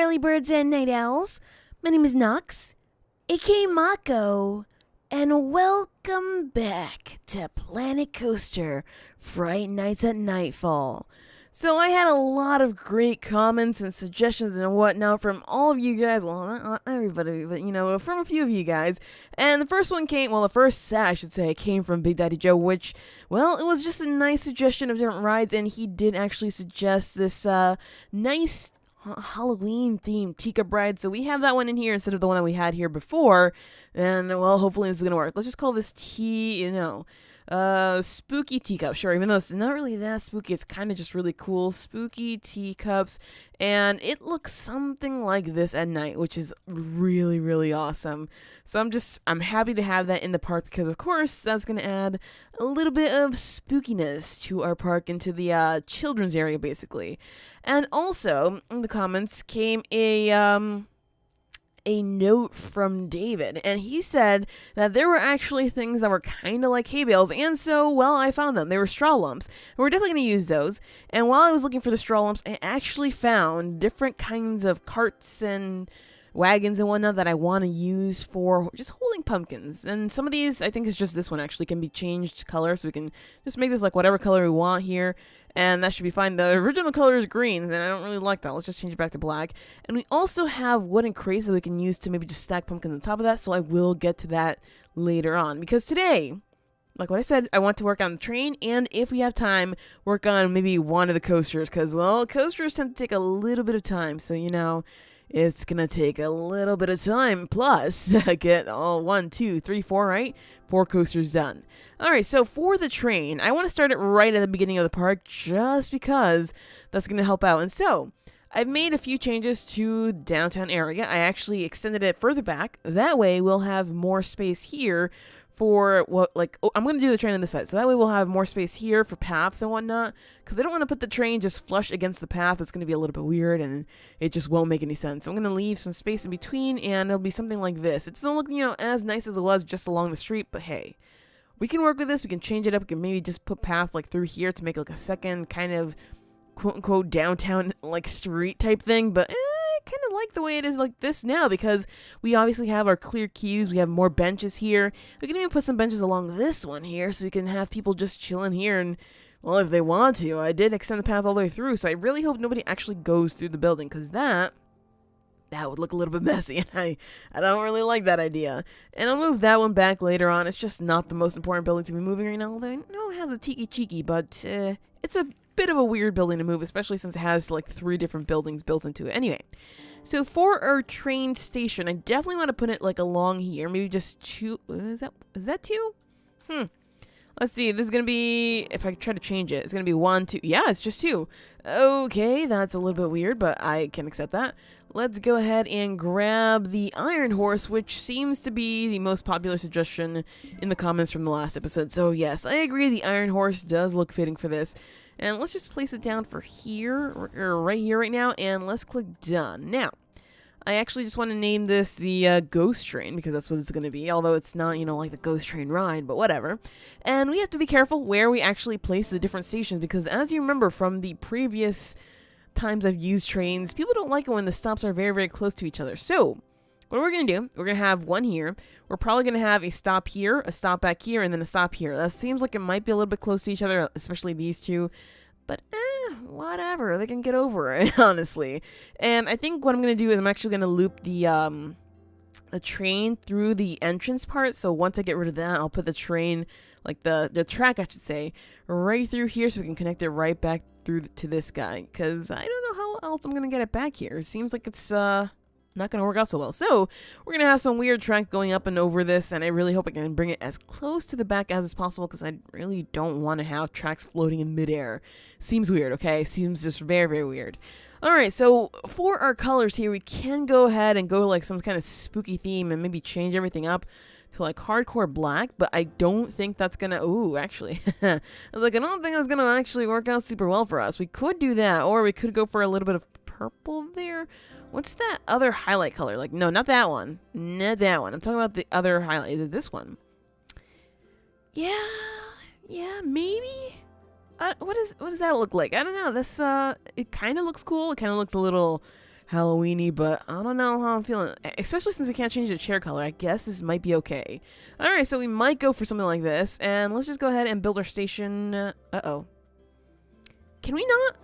early birds and night owls. My name is Nox, aka Mako, and welcome back to Planet Coaster Fright Nights at Nightfall. So I had a lot of great comments and suggestions and whatnot from all of you guys. Well, not everybody, but from a few of you guys. And the first one came, the first set, I should say, came from Big Daddy Joe, which, it was just a nice suggestion of different rides, and he did actually suggest this nice Halloween-themed teacup ride. So we have that one in here instead of the one that we had here before. And, hopefully this is going to work. Let's just call this spooky teacup, sure, even though it's not really that spooky, it's kind of just really cool. Spooky teacups, and it looks something like this at night, which is really, really awesome. So I'm happy to have that in the park because, of course, that's going to add a little bit of spookiness to our park, into the children's area, basically. And also, in the comments came a note from David, and he said that there were actually things that were kind of like hay bales, and so, I found them. They were straw lumps, and we're definitely going to use those. And while I was looking for the straw lumps, I actually found different kinds of carts and wagons and whatnot that I want to use for just holding pumpkins. And some of these, I think it's just this one actually, can be changed color, so we can just make this like whatever color we want here, and that should be fine. The original color is green, and I don't really like that. Let's just change it back to black. And we also have wooden crates that we can use to maybe just stack pumpkins on top of that, so I will get to that later on. Because today, like what I said, I want to work on the train, and if we have time, work on maybe one of the coasters, because, coasters tend to take a little bit of time, so, it's gonna take a little bit of time, plus get all 1, 2, 3, 4, right? 4 coasters done. Alright, so for the train, I want to start it right at the beginning of the park, just because that's gonna help out. And so, I've made a few changes to downtown area. I actually extended it further back. That way, we'll have more space here for I'm going to do the train on this side. So that way we'll have more space here for paths and whatnot. Because I don't want to put the train just flush against the path. It's going to be a little bit weird and it just won't make any sense. So I'm going to leave some space in between, and it'll be something like this. It doesn't look, as nice as it was just along the street, but hey, we can work with this. We can change it up. We can maybe just put path through here to make like a second kind of quote-unquote downtown street type thing. But I kind of like the way it is like this now, because we obviously have our clear queues. We have more benches here. We can even put some benches along this one here, so we can have people just chilling here. And if they want to, I did extend the path all the way through, so I really hope nobody actually goes through the building, because that would look a little bit messy, and I don't really like that idea. And I'll move that one back later on. It's just not the most important building to be moving right now, although I know it has a tiki cheeky, but it's a bit of a weird building to move, especially since it has 3 different buildings built into it. Anyway, so for our train station, I definitely want to put it along here, maybe just 2. Is that 2? Let's see, this is gonna be, if I try to change it, it's gonna be 1, 2. Yeah, it's just 2. Okay, that's a little bit weird, but I can accept that. Let's go ahead and grab the Iron Horse, which seems to be the most popular suggestion in the comments from the last episode. So yes, I agree, the Iron Horse does look fitting for this. And let's just place it down for here, or right here right now, and let's click done. Now, I actually just want to name this the Ghost Train, because that's what it's going to be, although it's not, like the Ghost Train ride, but whatever. And we have to be careful where we actually place the different stations, because as you remember from the previous times I've used trains, people don't like it when the stops are very, very close to each other. So, what we're going to do, we're going to have one here. We're probably going to have a stop here, a stop back here, and then a stop here. That seems like it might be a little bit close to each other, especially these two. But, whatever. They can get over it, honestly. And I think what I'm going to do is I'm actually going to loop the train through the entrance part. So once I get rid of that, I'll put the train, the track, I should say, right through here so we can connect it right back through to this guy. Because I don't know how else I'm going to get it back here. It seems like it's not going to work out so well. So we're going to have some weird track going up and over this, and I really hope I can bring it as close to the back as possible, because I really don't want to have tracks floating in midair. Seems weird, okay? Seems just very, very weird. Alright, so for our colors here, we can go ahead and go some kind of spooky theme and maybe change everything up to hardcore black, but I don't think that's gonna, actually, I was I don't think that's gonna actually work out super well for us. We could do that, or we could go for a little bit of purple there. What's that other highlight color? No, not that one. Not that one. I'm talking about the other highlight. Is it this one? Yeah, maybe? What does that look like? I don't know. This, it kind of looks cool. It kind of looks a little Halloweeny, but I don't know how I'm feeling, especially since I can't change the chair color. I guess this might be okay. All right, so we might go for something like this, and let's just go ahead and build our station. Uh-oh. Can we not?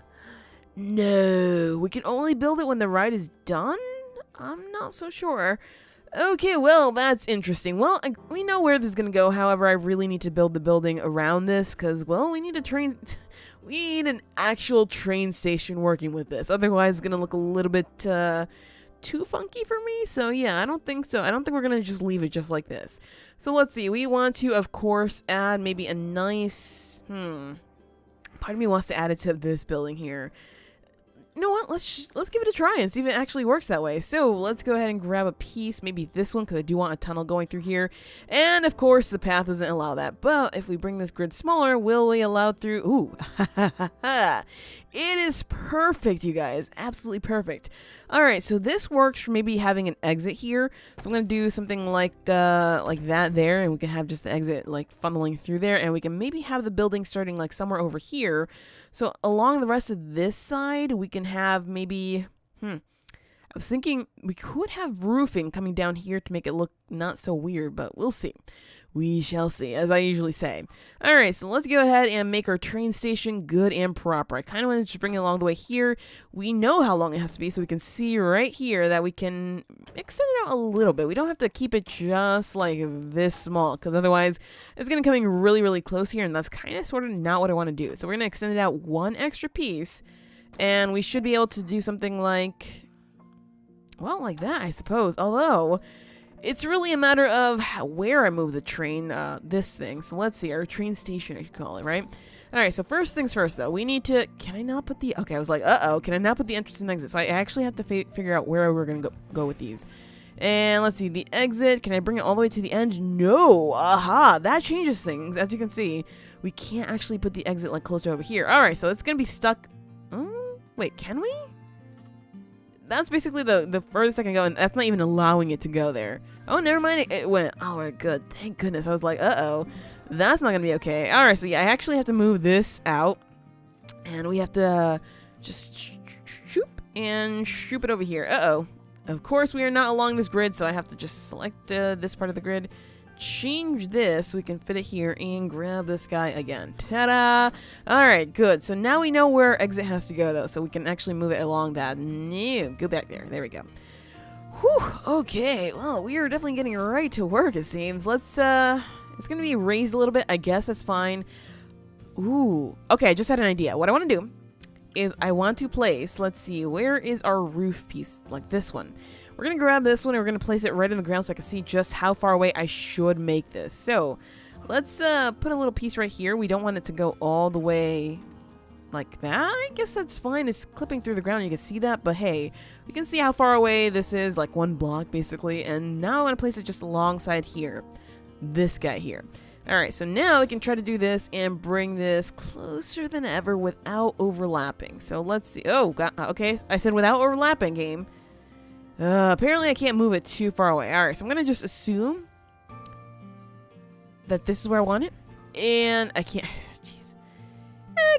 No, we can only build it when the ride is done? I'm not so sure. Okay, well, that's interesting. Well, we know where this is going to go. However, I really need to build the building around this because, well, we need a train... we need an actual train station working with this. Otherwise, it's going to look a little bit too funky for me. So, yeah, I don't think so. I don't think we're going to just leave it just like this. So, let's see. We want to, of course, add maybe a nice... Part of me wants to add it to this building here. You know what? Let's give it a try and see if it actually works that way. So let's go ahead and grab a piece, maybe this one, because I do want a tunnel going through here. And of course, the path doesn't allow that. But if we bring this grid smaller, will we allow through? Ooh, it is perfect, you guys. Absolutely perfect. All right, so this works for maybe having an exit here. So I'm gonna do something like that there, and we can have just the exit like funneling through there, and we can maybe have the building starting like somewhere over here. So along the rest of this side, we can have maybe, I was thinking we could have roofing coming down here to make it look not so weird, but we'll see. We shall see, as I usually say. All right, so let's go ahead and make our train station good and proper. I kind of want to just bring it along the way here. We know how long it has to be, so we can see right here that we can extend it out a little bit. We don't have to keep it just like this small, because otherwise it's going to come in really, really close here, and that's kind of sort of not what I want to do. So we're going to extend it out one extra piece, and we should be able to do something like, well, like that, I suppose. Although... it's really a matter of where I move the train, this thing. So let's see, our train station, I should call it, right? All right, so first things first, though. We need to, can I not put the, okay, I was like, uh-oh, can I not put the entrance and exit? So I actually have to figure out where we're going to go with these. And let's see, the exit, can I bring it all the way to the end? No, aha, that changes things. As you can see, we can't actually put the exit, like, closer over here. All right, so it's going to be stuck, wait, can we? That's basically the furthest I can go, and that's not even allowing it to go there. Oh, never mind. It went. All right, good. Thank goodness. I was like, uh-oh. That's not going to be okay. All right, so yeah, I actually have to move this out, and we have to just shoop and shoop it over here. Uh-oh. Of course, we are not along this grid, so I have to just select this part of the grid, change this so we can fit it here, and grab this guy again. Ta-da! Alright, good. So now we know where exit has to go, though, so we can actually move it along that. No, go back there. There we go. Whew, okay. Well, we are definitely getting right to work, it seems. Let's, it's gonna be raised a little bit. I guess that's fine. Ooh. Okay, I just had an idea. What I want to do is I want to place, let's see, where is our roof piece? Like this one. We're going to grab this one and we're going to place it right in the ground so I can see just how far away I should make this. So let's put a little piece right here. We don't want it to go all the way like that. I guess that's fine. It's clipping through the ground. You can see that. But hey, we can see how far away this is, like one block basically. And now I want to place it just alongside here. This guy here. All right, so now we can try to do this and bring this closer than ever without overlapping. So let's see. Oh, okay. I said without overlapping, game. Apparently I can't move it too far away. All right, so I'm going to just assume that this is where I want it. And I can't. Jeez.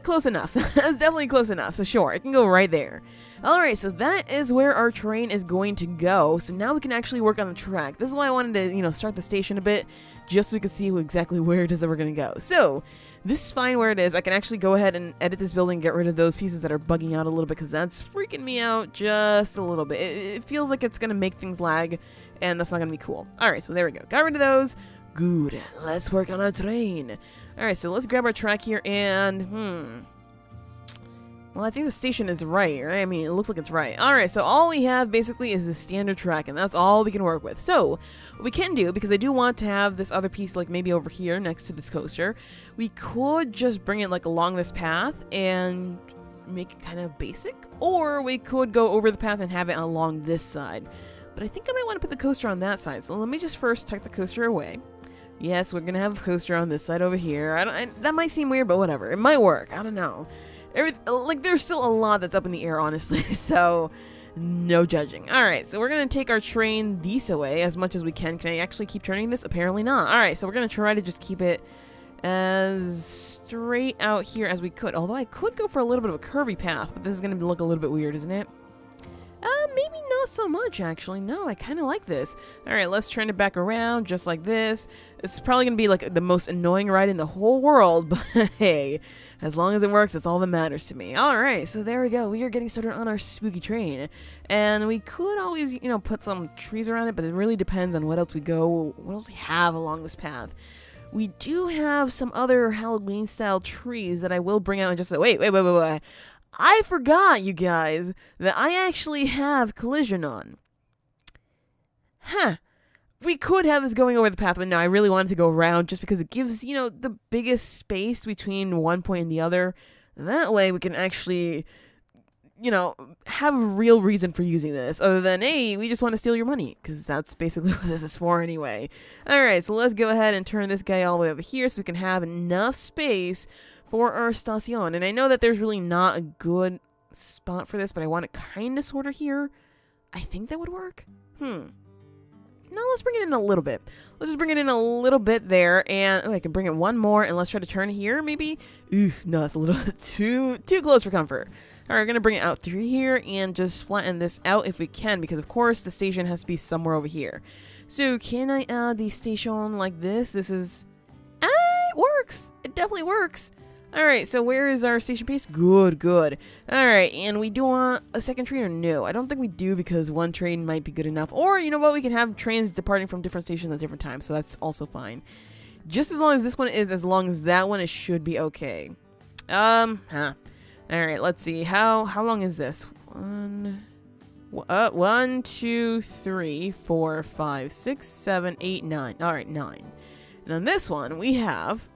Close enough. That's definitely close enough. So sure, it can go right there. All right, so that is where our train is going to go. So now we can actually work on the track. This is why I wanted to, start the station a bit, just so we can see exactly where it is that we're going to go. So this is fine where it is. I can actually go ahead and edit this building, get rid of those pieces that are bugging out a little bit, because that's freaking me out just a little bit. It feels like it's going to make things lag, and that's not going to be cool. All right, so there we go. Got rid of those. Good. Let's work on our train. All right, so let's grab our track here, and, well, I think the station is right. I mean, it looks like it's right. All right, so all we have basically is the standard track, and that's all we can work with. So what we can do, because I do want to have this other piece like maybe over here next to this coaster, we could just bring it like along this path and make it kind of basic, or we could go over the path and have it along this side. But I think I might want to put the coaster on that side. So let me just first tuck the coaster away. Yes, we're gonna have a coaster on this side over here. That might seem weird, but whatever. It might work. I don't know. There's still a lot that's up in the air, honestly, so no judging. All right, so we're going to take our train this way as much as we can. Can I actually keep turning this? Apparently not. All right, so we're going to try to just keep it as straight out here as we could, although I could go for a little bit of a curvy path, but this is going to look a little bit weird, isn't it? maybe not so much, actually. No, I kind of like this. All right, let's turn it back around just like this. It's probably going to be like the most annoying ride in the whole world, but hey, as long as it works, that's all that matters to me. All right, so there we go. We are getting started on our spooky train. And we could always, you know, put some trees around it, but it really depends on what else we have along this path. We do have some other Halloween-style trees that I will bring out in just a... Wait. I forgot, you guys, that I actually have collision on. Huh. We could have this going over the path, but no, I really wanted to go around just because it gives, you know, the biggest space between one point and the other. That way we can actually, you know, have a real reason for using this, other than, hey, we just want to steal your money, because that's basically what this is for anyway. Alright, so let's go ahead and turn this guy all the way over here so we can have enough space for our station. And I know that there's really not a good spot for this, but I want it kind of sort of here. I think that would work. No, let's bring it in a little bit. Let's just bring it in a little bit there, and I can bring it one more, and let's try to turn here, maybe. No, that's a little too close for comfort. All right, we're gonna bring it out through here and just flatten this out if we can, because of course the station has to be somewhere over here. So can I add the station like this? This is, it works. It definitely works. Alright, so where is our station piece? Good. Alright, and we do want a second train or no? I don't think we do because one train might be good enough. Or, you know what, we can have trains departing from different stations at different times, so that's also fine. Just as long as this one is, as long as that one, it should be okay. Alright, let's see. How long is this? 1, 2, 3, 4, 5, 6, 7, 8, 9. Alright, 9. And on this one, we have...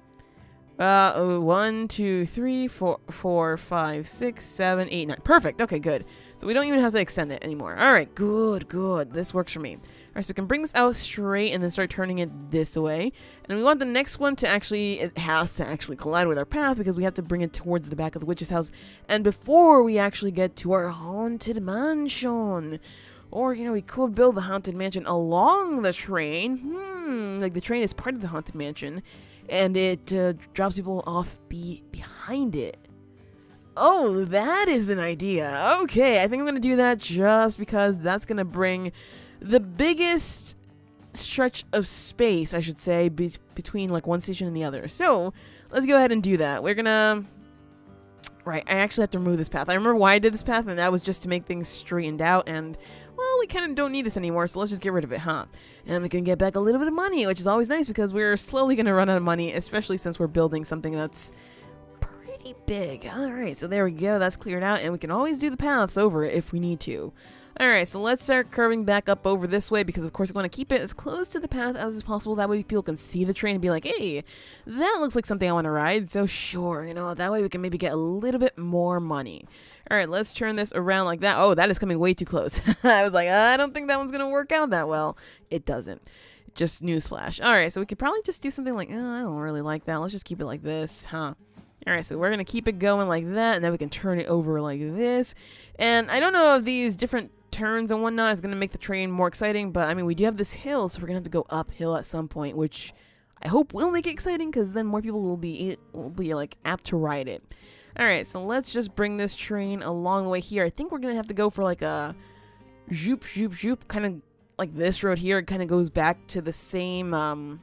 1, 2, 3, 4, 5, 6, 7, 8, 9. Perfect. Okay, good. So we don't even have to extend it anymore. All right, good. This works for me. All right, so we can bring this out straight and then start turning it this way. And we want the next one to actually, it has to actually collide with our path because we have to bring it towards the back of the witch's house. And before we actually get to our haunted mansion. Or, you know, we could build the haunted mansion along the train. Like the train is part of the haunted mansion. And it drops people off behind it. Oh, that is an idea. Okay, I think I'm going to do that just because that's going to bring the biggest stretch of space, I should say, between like one station and the other. So, let's go ahead and do that. We're going to... Right, I actually have to remove this path. I remember why I did this path, and that was just to make things straightened out, and... Well, we kind of don't need this anymore, so let's just get rid of it, huh? And we can get back a little bit of money, which is always nice because we're slowly going to run out of money, especially since we're building something that's pretty big. Alright, so there we go. That's cleared out, and we can always do the paths over it if we need to. Alright, so let's start curving back up over this way because, of course, we want to keep it as close to the path as is possible. That way people can see the train and be like, hey, that looks like something I want to ride. So, sure, you know, that way we can maybe get a little bit more money. Alright, let's turn this around like that. Oh, that is coming way too close. I was like, I don't think that one's going to work out that well. It doesn't. Just newsflash. Alright, so we could probably just do something like, I don't really like that. Let's just keep it like this, huh? Alright, so we're going to keep it going like that, and then we can turn it over like this. And I don't know if these different turns and whatnot is going to make the train more exciting, but I mean, we do have this hill, so we're going to have to go uphill at some point, which I hope will make it exciting, because then more people will be like apt to ride it. Alright, so let's just bring this train along the way here. I think we're going to have to go for like a zoop, kind of like this road here. It kind of goes back to the same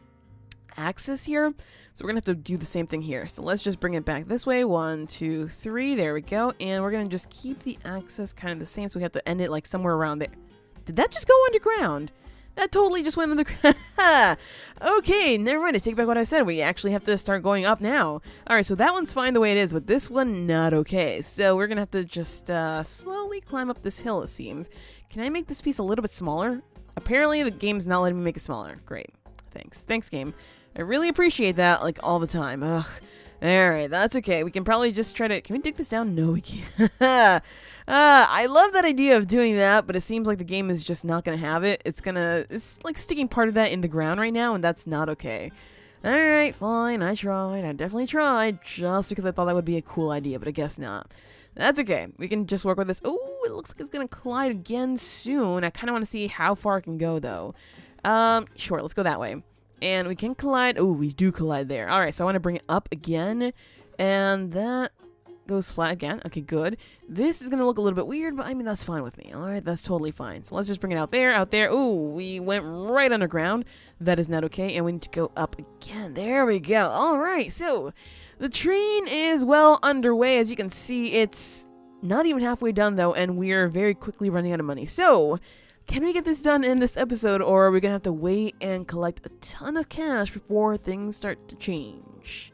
axis here. So we're going to have to do the same thing here. So let's just bring it back this way. 1, 2, 3. There we go. And we're going to just keep the axis kind of the same. So we have to end it like somewhere around there. Did that just go underground? That totally just went underground. Okay, never mind. I take back what I said. We actually have to start going up now. Alright, so that one's fine the way it is, but this one, not okay. So we're going to have to just slowly climb up this hill, it seems. Can I make this piece a little bit smaller? Apparently, the game's not letting me make it smaller. Great. Thanks. Thanks, game. I really appreciate that, like, all the time. Ugh. Alright, that's okay. We can probably just try to... Can we dig this down? No, we can't. I love that idea of doing that, but it seems like the game is just not going to have it. It's like sticking part of that in the ground right now, and that's not okay. Alright, fine. I tried. I definitely tried, just because I thought that would be a cool idea, but I guess not. That's okay. We can just work with this. Oh, it looks like it's going to collide again soon. I kind of want to see how far it can go, though. Sure, let's go that way. And we can collide. Oh, we do collide there. Alright, so I want to bring it up again. And that goes flat again. Okay, good. This is going to look a little bit weird, but I mean, that's fine with me. All right, that's totally fine. So let's just bring it out there, out there. Ooh, we went right underground. That is not okay, and we need to go up again. There we go. All right, so the train is well underway. As you can see, it's not even halfway done, though, and we're very quickly running out of money. So can we get this done in this episode, or are we going to have to wait and collect a ton of cash before things start to change?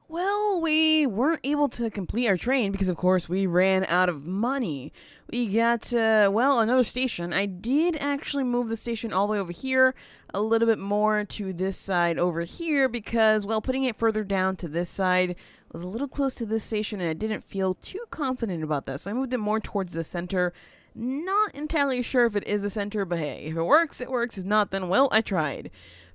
Well, we weren't able to complete our train because, of course, we ran out of money. We got, well, another station. I did actually move the station all the way over here, a little bit more to this side over here because, well, putting it further down to this side was a little close to this station and I didn't feel too confident about that. So I moved it more towards the center. Not entirely sure if it is the center, but hey, if it works, it works. If not, then, well, I tried.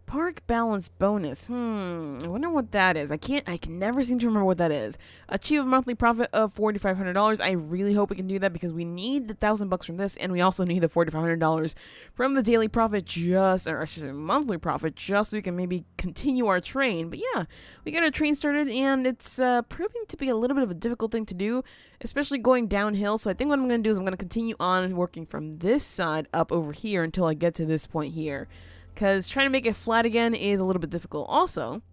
Park balance bonus. I wonder what that is. I can never seem to remember what that is. Achieve a monthly profit of $4,500. I really hope we can do that because we need the $1,000 from this, and we also need the $4,500 from the daily profit, or I should say monthly profit, just so we can maybe continue our train. But yeah, we got our train started, and it's proving to be a little bit of a difficult thing to do, especially going downhill. So I think what I'm going to do is I'm going to continue on working from this side up over here until I get to this point here. Because trying to make it flat again is a little bit difficult. Also,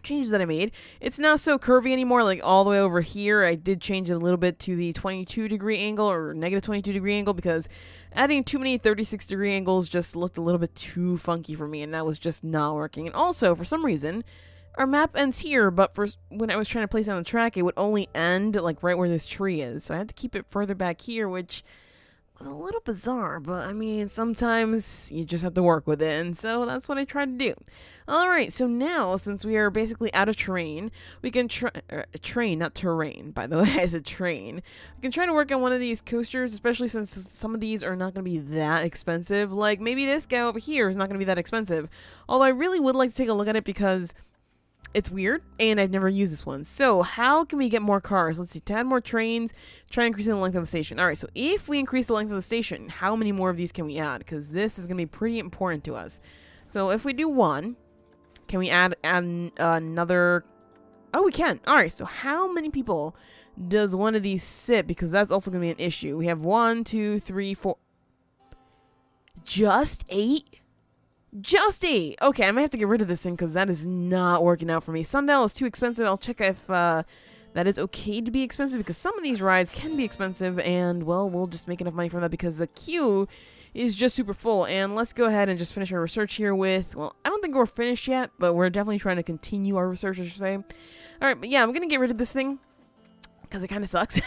changes that I made, it's not so curvy anymore, like all the way over here. I did change it a little bit to the 22-degree angle or negative 22-degree angle because adding too many 36-degree angles just looked a little bit too funky for me, and that was just not working. And also, for some reason, our map ends here, but when I was trying to place it on the track, it would only end like right where this tree is. So I had to keep it further back here, which was a little bizarre, but I mean, sometimes you just have to work with it, and so that's what I tried to do. Alright, so now, since we are basically out of terrain, we can train, not terrain, by the way, I said train. We can try to work on one of these coasters, especially since some of these are not going to be that expensive. Like, maybe this guy over here is not going to be that expensive. Although I really would like to take a look at it because it's weird, and I've never used this one. So, how can we get more cars? Let's see, to add more trains, try increasing the length of the station. Alright, so if we increase the length of the station, how many more of these can we add? Because this is going to be pretty important to us. So, if we do one, can we add another? Oh, we can. Alright, so how many people does one of these sit? Because that's also going to be an issue. We have 1, 2, 3, 4. Just 8? Just 8! Okay, I might have to get rid of this thing because that is not working out for me. Sundial is too expensive. I'll check if that is okay to be expensive because some of these rides can be expensive and, well, we'll just make enough money from that because the queue is just super full. And let's go ahead and just finish our research here with, well, I don't think we're finished yet, but we're definitely trying to continue our research, I should say. Alright, but yeah, I'm going to get rid of this thing because it kind of sucks.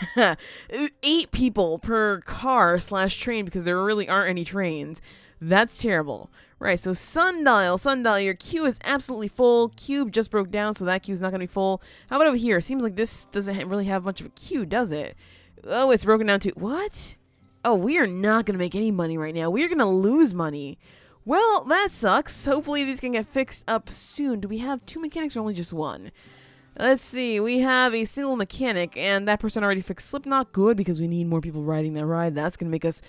8 people per car / train because there really aren't any trains. That's terrible. Right, so Sundial, your queue is absolutely full. Cube just broke down, so that queue's not going to be full. How about over here? Seems like this doesn't really have much of a queue, does it? Oh, it's broken down to... What? Oh, we are not going to make any money right now. We are going to lose money. Well, that sucks. Hopefully these can get fixed up soon. Do we have 2 mechanics or only just 1? Let's see. We have a single mechanic, and that person already fixed Slipknot. Good, because we need more people riding that ride. That's going to make us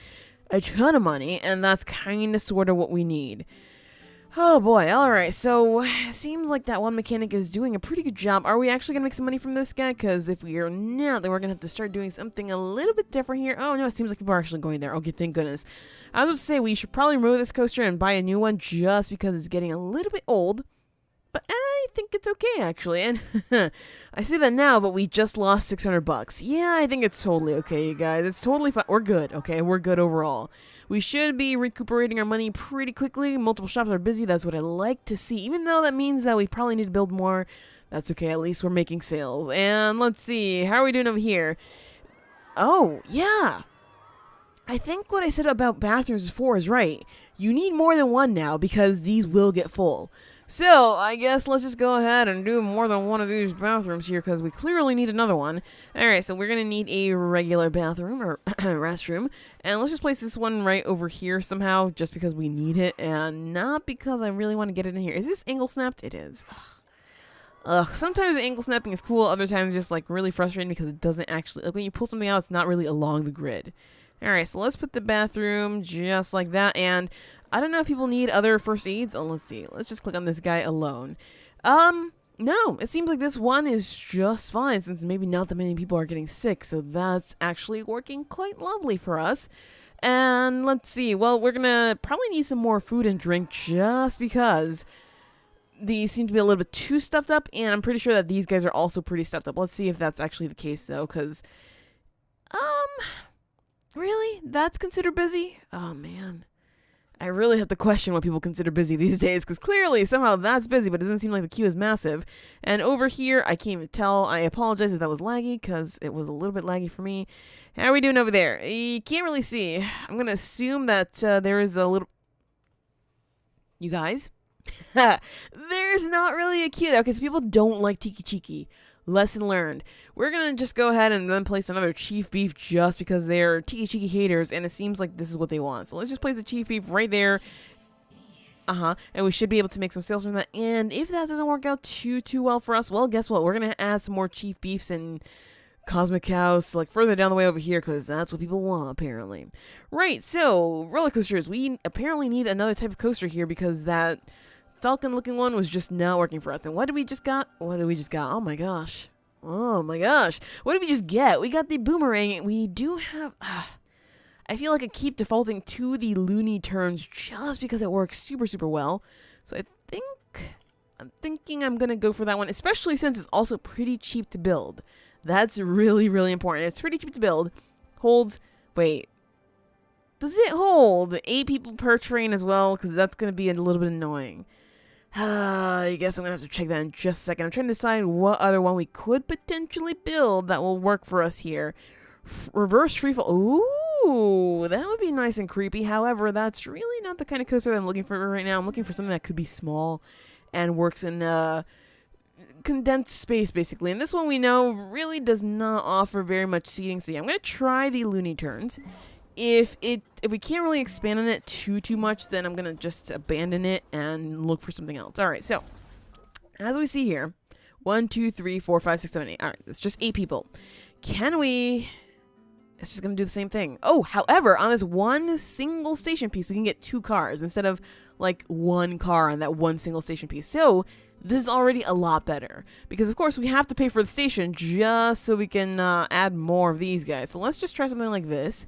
a ton of money, and that's kind of sort of what we need. Oh boy, alright, so seems like that one mechanic is doing a pretty good job. Are we actually going to make some money from this guy? Because if we are not, then we're going to have to start doing something a little bit different here. Oh no, it seems like people are actually going there. Okay, thank goodness. I was going to say we should probably remove this coaster and buy a new one just because it's getting a little bit old. But I think it's okay, actually. And I say that now, but we just lost $600. Yeah, I think it's totally okay, you guys. It's totally fine. We're good, okay? We're good overall. We should be recuperating our money pretty quickly. Multiple shops are busy. That's what I like to see. Even though that means that we probably need to build more. That's okay. At least we're making sales. And let's see. How are we doing over here? Oh, yeah. I think what I said about bathrooms before is right. You need more than one now because these will get full. So, I guess let's just go ahead and do more than one of these bathrooms here because we clearly need another one. Alright, so we're going to need a regular bathroom or restroom. And let's just place this one right over here somehow just because we need it and not because I really want to get it in here. Is this angle snapped? It is. Ugh, sometimes the angle snapping is cool, other times it's just like really frustrating because it doesn't actually, like when you pull something out, it's not really along the grid. Alright, so let's put the bathroom just like that, and I don't know if people need other first aids. Oh, let's see. Let's just click on this guy alone. No, it seems like this one is just fine since maybe not that many people are getting sick. So that's actually working quite lovely for us. And let's see. Well, we're going to probably need some more food and drink just because these seem to be a little bit too stuffed up. And I'm pretty sure that these guys are also pretty stuffed up. Let's see if that's actually the case, though, because, really? That's considered busy? Oh, man. I really have to question what people consider busy these days, because clearly, somehow that's busy, but it doesn't seem like the queue is massive. And over here, I can't even tell. I apologize if that was laggy, because it was a little bit laggy for me. How are we doing over there? You can't really see. I'm going to assume that there is a little... You guys? There's not really a queue, though, because people don't like Tiki Chiki. Lesson learned. We're going to just go ahead and then place another Chief Beef just because they're Tiki Chiki haters, and it seems like this is what they want. So let's just place the Chief Beef right there. And we should be able to make some sales from that. And if that doesn't work out too well for us, well, guess what? We're going to add some more Chief Beefs and Cosmic Cows, like, further down the way over here, because that's what people want, apparently. Right, so, roller coasters. We apparently need another type of coaster here because that Falcon-looking one was just not working for us. And what did we just got? Oh my gosh. Oh my gosh. What did we just get? We got the Boomerang. We do have... I feel like I keep defaulting to the Loony Turns just because it works super well. So I'm thinking I'm going to go for that one, especially since it's also pretty cheap to build. That's really important. It's pretty cheap to build. Holds... Wait. Does it hold 8 people per train as well? Because that's going to be a little bit annoying. I guess I'm going to have to check that in just a second. I'm trying to decide what other one we could potentially build that will work for us here. Reverse freefall. Ooh, that would be nice and creepy. However, that's really not the kind of coaster that I'm looking for right now. I'm looking for something that could be small and works in condensed space, basically. And this one we know really does not offer very much seating. So yeah, I'm going to try the Loony Turns. If we can't really expand on it too much, then I'm gonna just abandon it and look for something else. All right, so as we see here, 1, 2, 3, 4, 5, 6, 7, 8. All right, it's just 8 people. Can we? It's just gonna do the same thing. Oh, however, on this one single station piece, we can get 2 cars instead of like 1 car on that one single station piece. So this is already a lot better because, of course, we have to pay for the station just so we can add more of these guys. So let's just try something like this.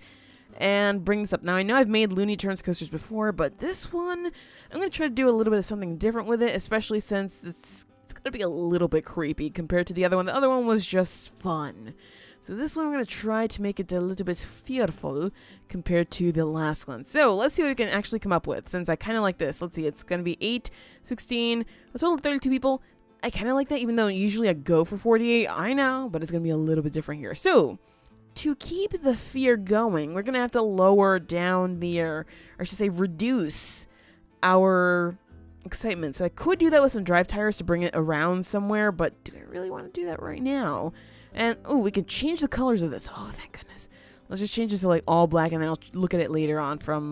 And bring this up. Now, I know I've made Loony Turns coasters before, but this one, I'm going to try to do a little bit of something different with it, especially since it's going to be a little bit creepy compared to the other one. The other one was just fun. So this one, I'm going to try to make it a little bit fearful compared to the last one. So let's see what we can actually come up with, since I kind of like this. Let's see, it's going to be 8, 16, a total of 32 people. I kind of like that, even though usually I go for 48. I know, but it's going to be a little bit different here. So to keep the fear going, we're going to have to lower down the, or I should say reduce our excitement. So I could do that with some drive tires to bring it around somewhere, but do I really want to do that right now? And, oh, we can change the colors of this. Oh, thank goodness. Let's just change this to, like, all black, and then I'll look at it later on from,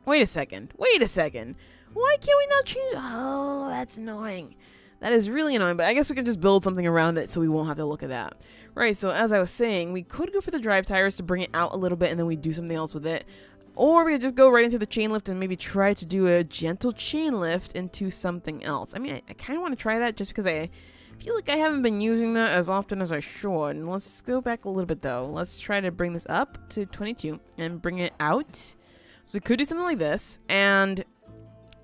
Wait a second. Why can't we not change? Oh, that's annoying. That is really annoying, but I guess we can just build something around it so we won't have to look at that. Right, so as I was saying, we could go for the drive tires to bring it out a little bit and then we do something else with it. Or we could just go right into the chain lift and maybe try to do a gentle chain lift into something else. I mean, I kind of want to try that just because I feel like I haven't been using that as often as I should. And let's go back a little bit, though. Let's try to bring this up to 22 and bring it out. So we could do something like this, and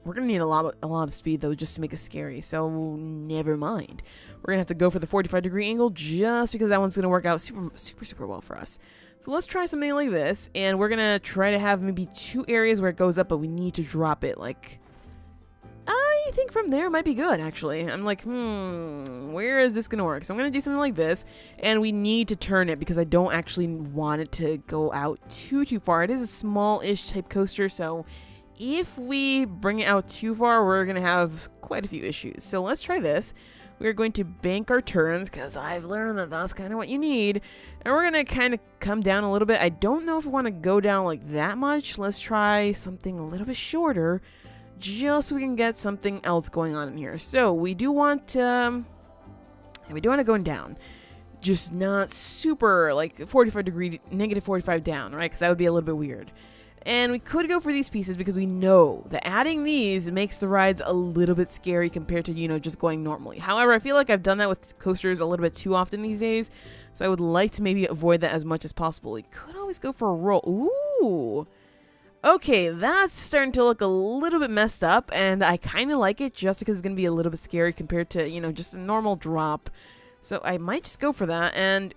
we're going to need a lot of speed, though, just to make it scary. So never mind. We're going to have to go for the 45-degree angle just because that one's going to work out super well for us. So let's try something like this, and we're going to try to have maybe 2 areas where it goes up, but we need to drop it, like, I think from there might be good, actually. I'm like, where is this going to work? So I'm going to do something like this, and we need to turn it because I don't actually want it to go out too far. It is a small-ish type coaster, so if we bring it out too far, we're going to have quite a few issues. So let's try this. We're going to bank our turns because I've learned that that's kind of what you need. And we're going to kind of come down a little bit. I don't know if we want to go down like that much. Let's try something a little bit shorter just so we can get something else going on in here. So we do want to go down. Just not super like 45 degree, negative 45 down, right? Because that would be a little bit weird. And we could go for these pieces because we know that adding these makes the rides a little bit scary compared to, you know, just going normally. However, I feel like I've done that with coasters a little bit too often these days, so I would like to maybe avoid that as much as possible. We could always go for a roll. Ooh. Okay, that's starting to look a little bit messed up, and I kind of like it just because it's going to be a little bit scary compared to, you know, just a normal drop. So I might just go for that, and...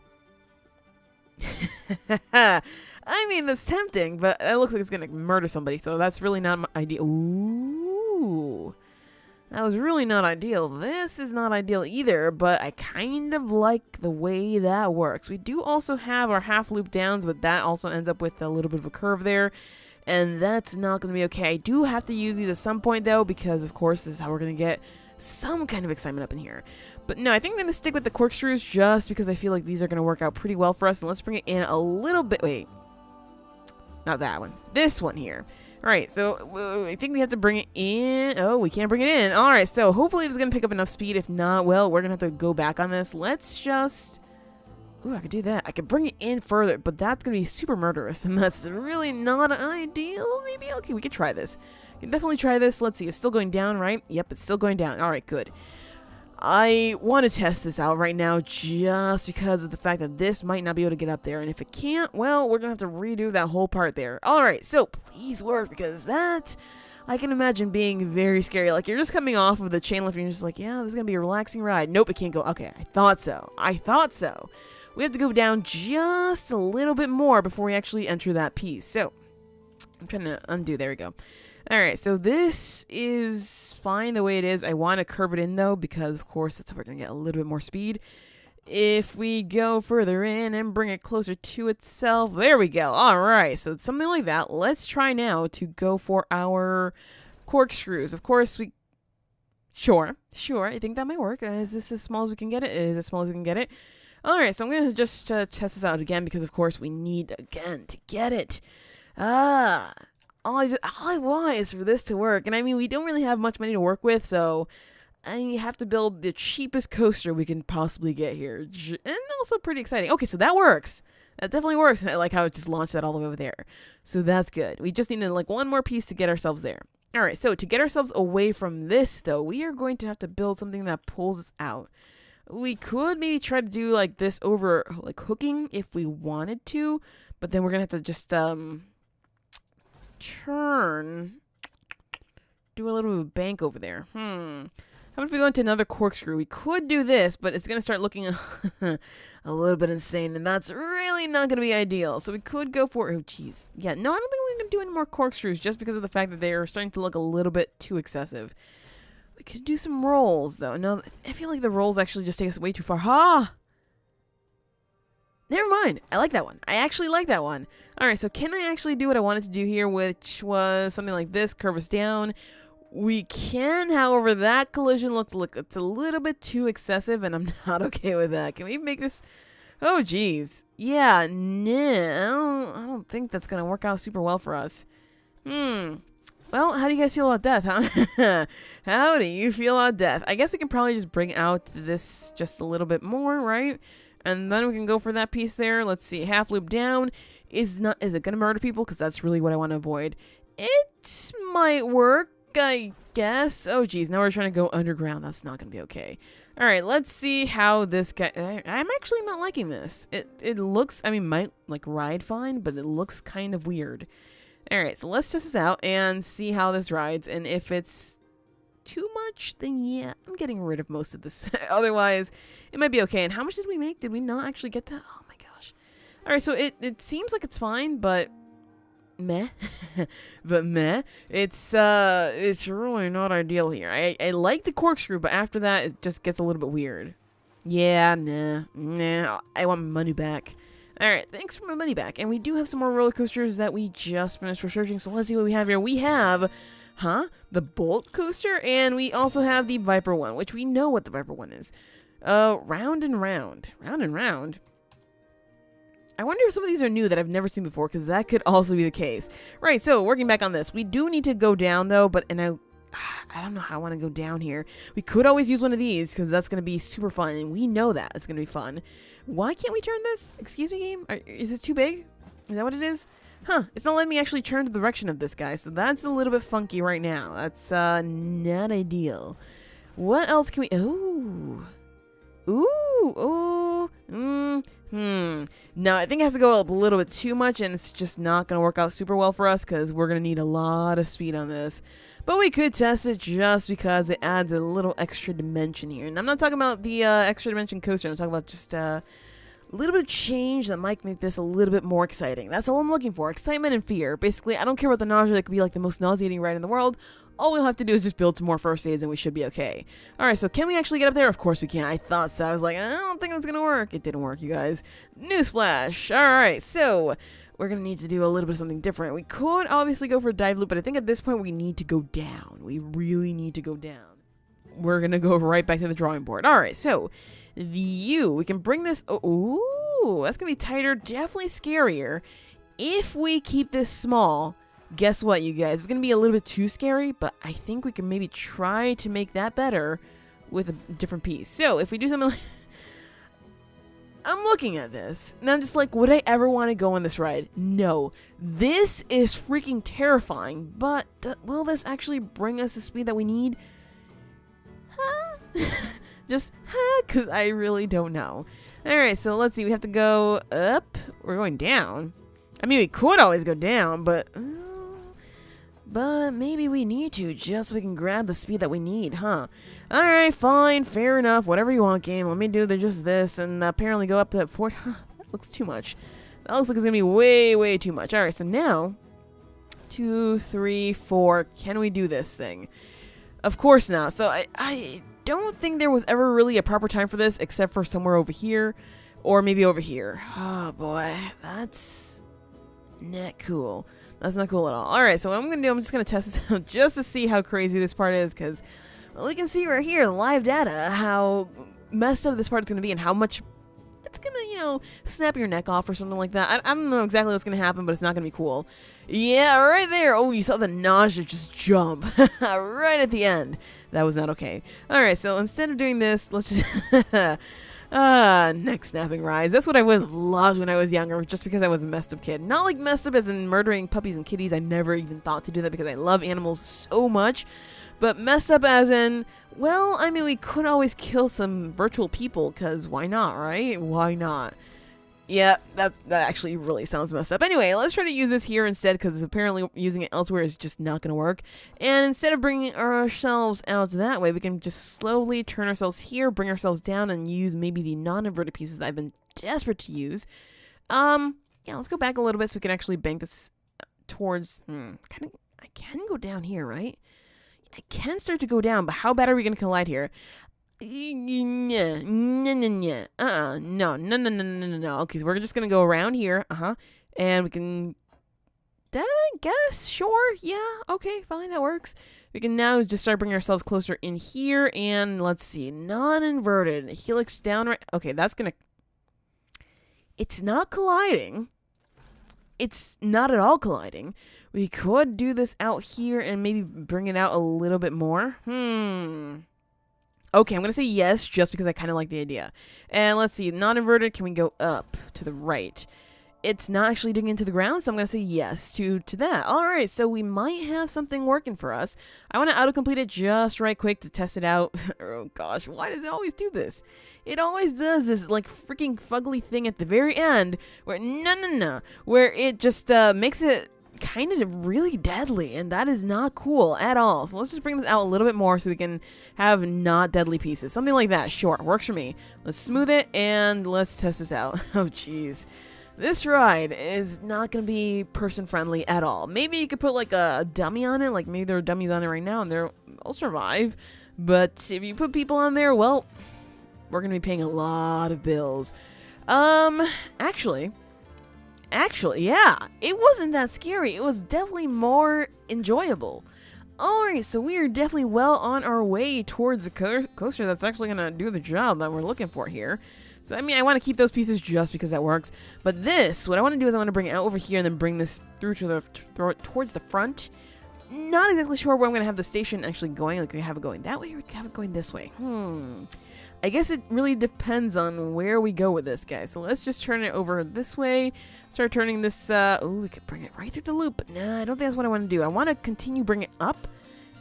I mean, that's tempting, but it looks like it's going to murder somebody, so that's really not my ideal. Ooh. That was really not ideal. This is not ideal either, but I kind of like the way that works. We do also have our half loop downs, but that also ends up with a little bit of a curve there, and that's not going to be okay. I do have to use these at some point, though, because, of course, this is how we're going to get some kind of excitement up in here. But no, I think I'm going to stick with the corkscrews just because I feel like these are going to work out pretty well for us, and let's bring it in a little bit. Wait. Not that one. This one here. Alright, so I think we have to bring it in. Oh, we can't bring it in. Alright, so hopefully it's going to pick up enough speed. If not, well, we're going to have to go back on this. Let's just... Ooh, I could do that. I could bring it in further, but that's going to be super murderous, and that's really not ideal. Maybe, okay, we could try this. We can definitely try this. Let's see. It's still going down, right? Yep, it's still going down. Alright, good. I want to test this out right now just because of the fact that this might not be able to get up there. And if it can't, well, we're going to have to redo that whole part there. Alright, so please work because that, I can imagine being very scary. Like, you're just coming off of the chain lift and you're just like, yeah, this is going to be a relaxing ride. Nope, it can't go. Okay, I thought so. I thought so. We have to go down just a little bit more before we actually enter that piece. So, I'm trying to undo. There we go. Alright, so this is fine the way it is. I want to curve it in, though, because, of course, that's how we're going to get a little bit more speed. If we go further in and bring it closer to itself, there we go. Alright, so it's something like that. Let's try now to go for our corkscrews. Of course, we... Sure, I think that might work. Is this as small as we can get it? It is as small as we can get it. Alright, so I'm going to just test this out again because, of course, we need, again, to get it. All I want is for this to work. And I mean, we don't really have much money to work with, so I have to build the cheapest coaster we can possibly get here. And also pretty exciting. Okay, so that works. That definitely works. And I like how it just launched that all the way over there. So that's good. We just need like one more piece to get ourselves there. All right, so to get ourselves away from this, though, we are going to have to build something that pulls us out. We could maybe try to do like this over like hooking if we wanted to, but then we're going to have to just... do a little bit of bank over there. How about if we go into another corkscrew? We could do this, but it's going to start looking a little bit insane, and that's really not going to be ideal. So we could go for... Oh, jeez. Yeah, no, I don't think we're going to do any more corkscrews just because of the fact that they are starting to look a little bit too excessive. We could do some rolls, though. No, I feel like the rolls actually just take us way too far. Ha! Never mind. I like that one. I actually like that one. Alright, so can I actually do what I wanted to do here, which was something like this, curve us down? We can, however, that collision looks like it's a little bit too excessive, and I'm not okay with that. Can we make this... Oh, geez. Yeah, no, I don't think that's going to work out super well for us. Well, how do you guys feel about death, huh? How do you feel about death? I guess we can probably just bring out this just a little bit more, right? And then we can go for that piece there. Let's see. Half loop down. Is it going to murder people? Because that's really what I want to avoid. It might work, I guess. Oh, geez. Now we're trying to go underground. That's not going to be okay. All right. Let's see how this guy... I'm actually not liking this. It looks... I mean, might like ride fine, but it looks kind of weird. All right. So let's test this out and see how this rides. And if it's too much, then yeah, I'm getting rid of most of this. Otherwise, it might be okay. And how much did we make? Did we not actually get that? Oh my gosh. All right, so it seems like it's fine, but meh. But meh. It's really not ideal here. I like the corkscrew, but after that, it just gets a little bit weird. Yeah, nah. I want my money back. All right, thanks for my money back. And we do have some more roller coasters that we just finished researching. So let's see what we have here. We have... the Bolt coaster, and we also have the Viper one, which we know what the Viper one is. Round and round. Round and round. I wonder if some of these are new that I've never seen before, because that could also be the case. Right, so working back on this. We do need to go down, though, but, and I don't know how I want to go down here. We could always use one of these, because that's going to be super fun, and we know that it's going to be fun. Why can't we turn this? Excuse me, game? Is it too big? Is that what it is? Huh, it's not letting me actually turn to the direction of this guy, so that's a little bit funky right now. That's, not ideal. What else can we... Ooh. No, I think it has to go up a little bit too much, and it's just not going to work out super well for us, because we're going to need a lot of speed on this. But we could test it just because it adds a little extra dimension here. And I'm not talking about the extra dimension coaster. I'm talking about just... a little bit of change that might make this a little bit more exciting. That's all I'm looking for. Excitement and fear. Basically, I don't care about the nausea. That could be like the most nauseating ride in the world. All we'll have to do is just build some more first aids and we should be okay. Alright, so can we actually get up there? Of course we can. I thought so. I was like, I don't think that's gonna work. It didn't work, you guys. Newsflash. Alright, so we're gonna need to do a little bit of something different. We could obviously go for a dive loop, but I think at this point we need to go down. We really need to go down. We're gonna go right back to the drawing board. Alright, so... we can bring this... Ooh, that's gonna be tighter, definitely scarier. If we keep this small, guess what, you guys? It's gonna be a little bit too scary, but I think we can maybe try to make that better with a different piece. So, if we do something like... I'm looking at this, and I'm just like, would I ever want to go on this ride? No. This is freaking terrifying, but will this actually bring us the speed that we need? Just, because I really don't know. Alright, so let's see. We have to go up. We're going down. I mean, we could always go down, but maybe we need to just so we can grab the speed that we need, huh? Alright, fine. Fair enough. Whatever you want, game. Let me do just this and apparently go up to that fort. Huh, that looks too much. That looks like it's going to be way, way too much. Alright, so now, 2, 3, 4. Can we do this thing? Of course not. So I don't think there was ever really a proper time for this except for somewhere over here or maybe over here. Oh boy, that's not cool. That's not cool at all. Alright, so what I'm going to do, I'm just going to test this out just to see how crazy this part is because well, we can see right here, live data, how messed up this part is going to be and how much it's going to, you know, snap your neck off or something like that. I don't know exactly what's going to happen, but it's not going to be cool. Yeah, right there. Oh, you saw the nausea just jump right at the end. That was not okay. Alright, so instead of doing this, let's just... neck snapping rides. That's what I would have loved when I was younger, just because I was a messed up kid. Not like messed up as in murdering puppies and kitties. I never even thought to do that because I love animals so much. But messed up as in, well, I mean, we could always kill some virtual people, because why not, right? Why not? Yeah, that actually really sounds messed up. Anyway, let's try to use this here instead, because apparently using it elsewhere is just not going to work. And instead of bringing ourselves out that way, we can just slowly turn ourselves here, bring ourselves down, and use maybe the non-inverted pieces that I've been desperate to use. Yeah, let's go back a little bit so we can actually bank this towards... I can go down here, right? I can start to go down, but how bad are we going to collide here? No. Okay, so we're just gonna go around here, and we can, I guess, sure, yeah, okay, fine, that works. We can now just start bringing ourselves closer in here, and let's see, non-inverted, helix down, right, okay, that's gonna, it's not colliding, it's not at all colliding. We could do this out here and maybe bring it out a little bit more, Okay, I'm going to say yes just because I kind of like the idea. And let's see, non-inverted, can we go up to the right? It's not actually digging into the ground, so I'm going to say yes to that. Alright, so we might have something working for us. I want to autocomplete it just right quick to test it out. Oh gosh, why does it always do this? It always does this like freaking fugly thing at the very end where, where it just makes it kind of really deadly, and that is not cool at all. So let's just bring this out a little bit more so we can have not deadly pieces. Something like that, sure, works for me. Let's smooth it and let's test this out. Oh jeez, this ride is not gonna be person friendly at all. Maybe you could put like a dummy on it, like maybe there are dummies on it right now and they'll survive, but if you put people on there, well, we're gonna be paying a lot of bills. Actually, yeah, it wasn't that scary. It was definitely more enjoyable. Alright, so we are definitely well on our way towards the coaster that's actually going to do the job that we're looking for here. So, I mean, I want to keep those pieces just because that works. But this, what I want to do is I want to bring it out over here and then bring this through to the towards the front. Not exactly sure where I'm going to have the station actually going. Like, we have it going that way or we have it going this way. I guess it really depends on where we go with this guy. So let's just turn it over this way. Start turning this, oh, we could bring it right through the loop. But nah, I don't think that's what I want to do. I want to continue bring it up.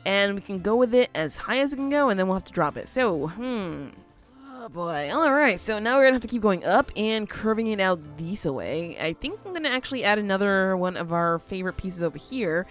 And we can go with it as high as we can go, and then we'll have to drop it. So, oh boy. Alright, so now we're going to have to keep going up and curving it out this way. I think I'm going to actually add another one of our favorite pieces over here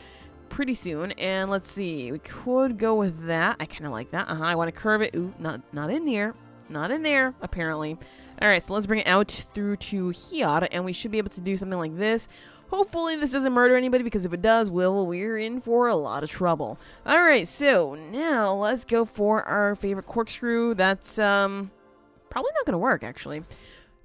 pretty soon. And let's see, we could go with that. I kind of like that. I want to curve it. Ooh, not in there. Not in there, apparently. Alright, so let's bring it out through to here, and we should be able to do something like this. Hopefully this doesn't murder anybody, because if it does, we're in for a lot of trouble. Alright, so now let's go for our favorite corkscrew. That's probably not going to work, actually.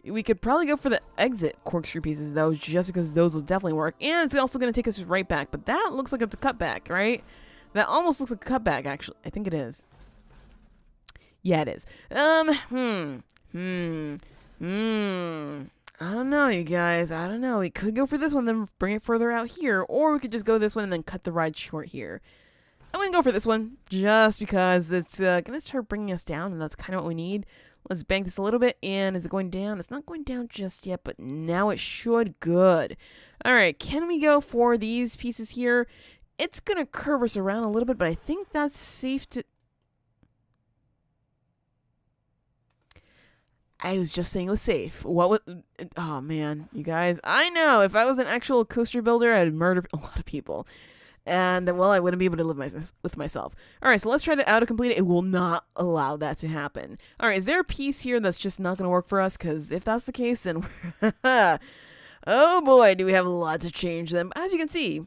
We could probably go for the exit corkscrew pieces, though, just because those will definitely work. And it's also going to take us right back, but that looks like it's a cutback, right? That almost looks like a cutback, actually. I think it is. Yeah, it is. I don't know, you guys. I don't know. We could go for this one, then bring it further out here. Or we could just go this one and then cut the ride short here. I'm going to go for this one, just because it's going to start bringing us down, and that's kind of what we need. Let's bank this a little bit, and is it going down? It's not going down just yet, but now it should. Good. All right, can we go for these pieces here? It's going to curve us around a little bit, but I think that's safe to... I was just saying it was safe. What would... Oh, man, you guys. I know. If I was an actual coaster builder, I'd murder a lot of people. And, well, I wouldn't be able to live with myself. All right, so let's try to auto-complete it. It will not allow that to happen. All right, is there a piece here that's just not going to work for us? Because if that's the case, then we're... Oh, boy, do we have a lot to change them. As you can see,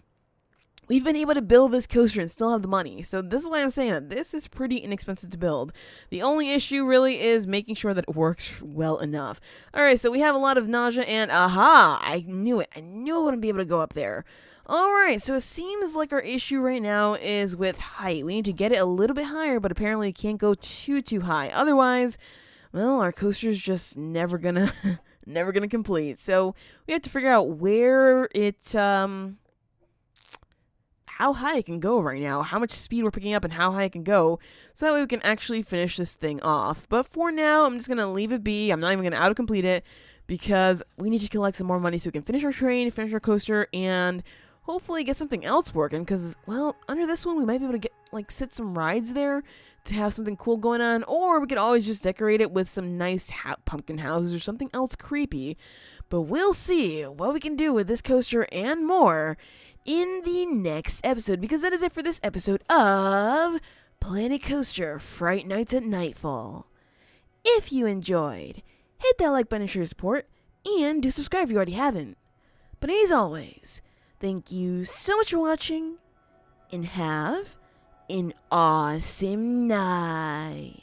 we've been able to build this coaster and still have the money. So this is why I'm saying that this is pretty inexpensive to build. The only issue really is making sure that it works well enough. All right, so we have a lot of nausea, and aha, I knew it. I knew I wouldn't be able to go up there. Alright, so it seems like our issue right now is with height. We need to get it a little bit higher, but apparently it can't go too high. Otherwise, well, our coaster's just never gonna complete. So we have to figure out where it how high it can go right now, how much speed we're picking up and how high it can go, so that way we can actually finish this thing off. But for now, I'm just gonna leave it be. I'm not even gonna auto-complete it, because we need to collect some more money so we can finish our train, finish our coaster, and hopefully get something else working, because, well, under this one, we might be able to get, like, sit some rides there to have something cool going on, or we could always just decorate it with some nice pumpkin houses or something else creepy. But we'll see what we can do with this coaster and more in the next episode, because that is it for this episode of Planet Coaster Fright Nights at Nightfall. If you enjoyed, hit that like button and show your support, and do subscribe if you already haven't. But as always, thank you so much for watching, and have an awesome night.